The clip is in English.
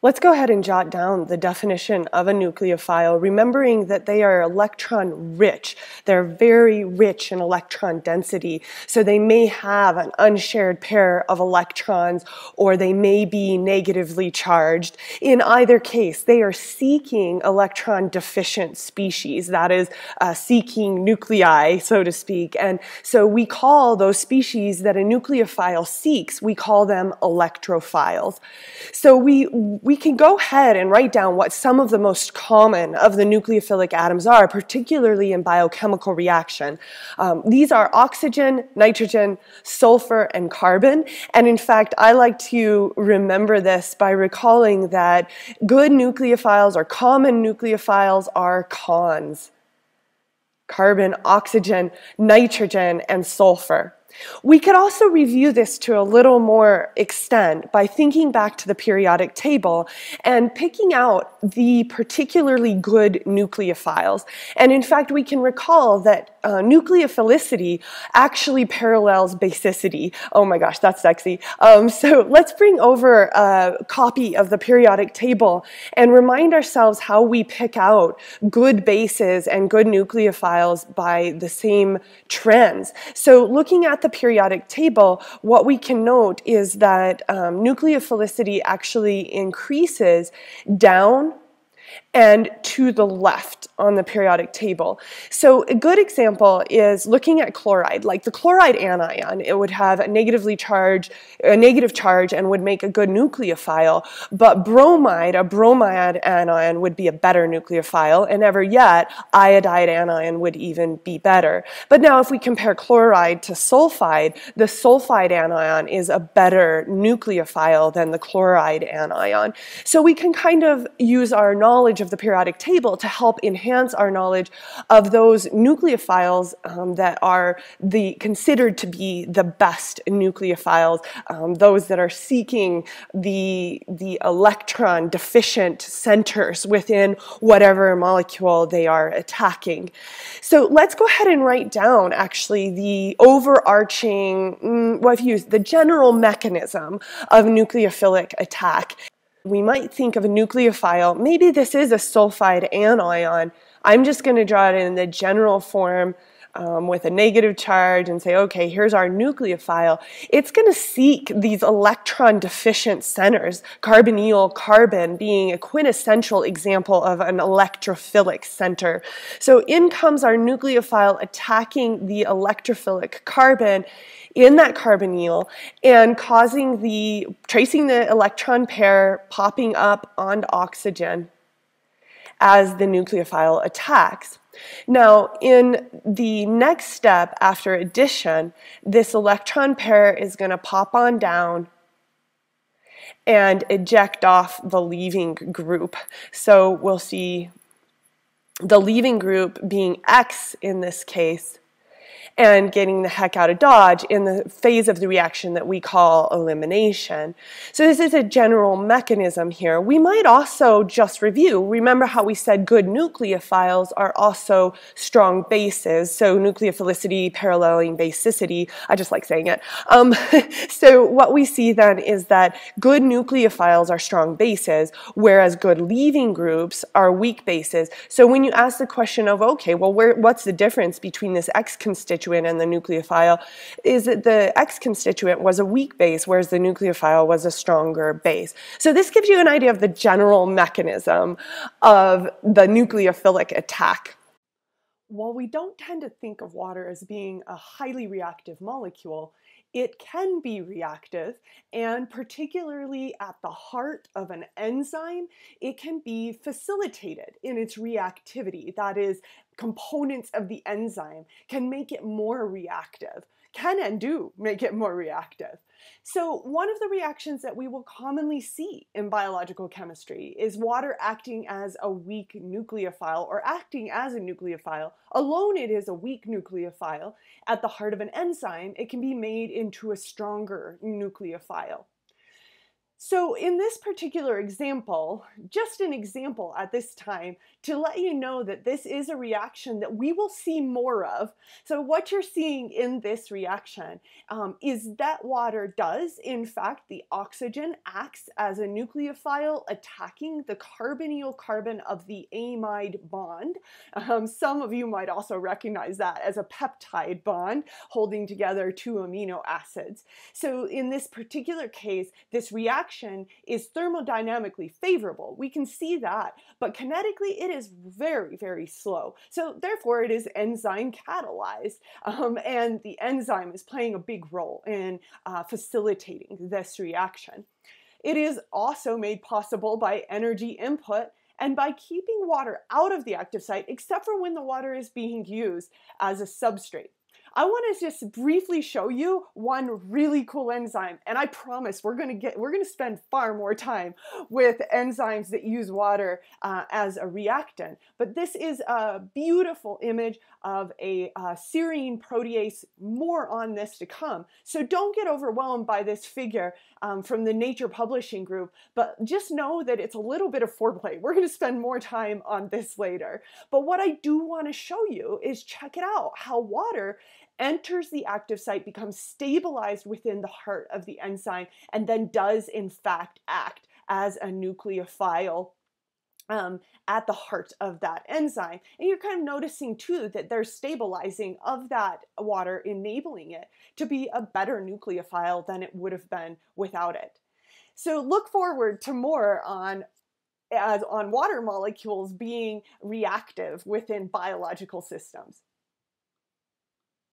Let's go ahead and jot down the definition of a nucleophile, remembering that they are electron rich. They're very rich in electron density, so they may have an unshared pair of electrons, or they may be negatively charged. In either case, they are seeking electron deficient species, that is, seeking nuclei, so to speak. And so we call those species that a nucleophile seeks, we call them electrophiles. So we can go ahead and write down what some of the most common of the nucleophilic atoms are, particularly in biochemical reaction. These are oxygen, nitrogen, sulfur, and carbon. And in fact, I like to remember this by recalling that good nucleophiles or common nucleophiles are cons: carbon, oxygen, nitrogen, and sulfur. We could also review this to a little more extent by thinking back to the periodic table and picking out the particularly good nucleophiles. And in fact, we can recall that nucleophilicity actually parallels basicity. Oh my gosh, that's sexy. So let's bring over a copy of the periodic table and remind ourselves how we pick out good bases and good nucleophiles by the same trends. So looking at the periodic table, what we can note is that nucleophilicity actually increases down and to the left on the periodic table. So a good example is looking at chloride. Like the chloride anion, it would have a negative charge and would make a good nucleophile, but bromide, a bromide anion would be a better nucleophile, and ever yet, iodide anion would even be better. But now if we compare chloride to sulfide, the sulfide anion is a better nucleophile than the chloride anion. So we can kind of use our knowledge of the periodic table to help enhance our knowledge of those nucleophiles that are considered to be the best nucleophiles, those that are seeking the electron deficient centers within whatever molecule they are attacking. So let's go ahead and write down actually the overarching, well, I've used the general mechanism of nucleophilic attack. We might think of a nucleophile, maybe this is a sulfide anion. I'm just going to draw it in the general form with a negative charge and say, okay, here's our nucleophile. It's going to seek these electron deficient centers, carbonyl carbon being a quintessential example of an electrophilic center. So in comes our nucleophile attacking the electrophilic carbon in that carbonyl and tracing the electron pair popping up onto oxygen as the nucleophile attacks. Now, in the next step after addition, this electron pair is going to pop on down and eject off the leaving group. So we'll see the leaving group being X in this case, and getting the heck out of Dodge in the phase of the reaction that we call elimination. So this is a general mechanism here. We might also just review. Remember how we said good nucleophiles are also strong bases, so nucleophilicity paralleling basicity. I just like saying it. So what we see then is that good nucleophiles are strong bases, whereas good leaving groups are weak bases. So when you ask the question of, okay, well, what's the difference between this X constituent and the nucleophile, is that the X constituent was a weak base, whereas the nucleophile was a stronger base. So this gives you an idea of the general mechanism of the nucleophilic attack. While we don't tend to think of water as being a highly reactive molecule, it can be reactive, and particularly at the heart of an enzyme, it can be facilitated in its reactivity. That is, components of the enzyme can make it more reactive, can and do make it more reactive. So one of the reactions that we will commonly see in biological chemistry is water acting as a weak nucleophile, or acting as a nucleophile. Alone it is a weak nucleophile. At the heart of an enzyme, it can be made into a stronger nucleophile. So in this particular example, just an example at this time to let you know that this is a reaction that we will see more of. So what you're seeing in this reaction is that water does, in fact, the oxygen acts as a nucleophile attacking the carbonyl carbon of the amide bond. Some of you might also recognize that as a peptide bond holding together two amino acids. So in this particular case, this reaction is thermodynamically favorable. We can see that, but kinetically it is very, very slow. So therefore it is enzyme catalyzed, and the enzyme is playing a big role in facilitating this reaction. It is also made possible by energy input and by keeping water out of the active site, except for when the water is being used as a substrate. I want to just briefly show you one really cool enzyme, and I promise we're going to spend far more time with enzymes that use water as a reactant. But this is a beautiful image of a serine protease. More on this to come. So don't get overwhelmed by this figure from the Nature Publishing Group, but just know that it's a little bit of foreplay. We're going to spend more time on this later. But what I do want to show you is check it out, how water enters the active site, becomes stabilized within the heart of the enzyme, and then does in fact act as a nucleophile at the heart of that enzyme. And you're kind of noticing too that there's stabilizing of that water, enabling it to be a better nucleophile than it would have been without it. So look forward to more on water molecules being reactive within biological systems.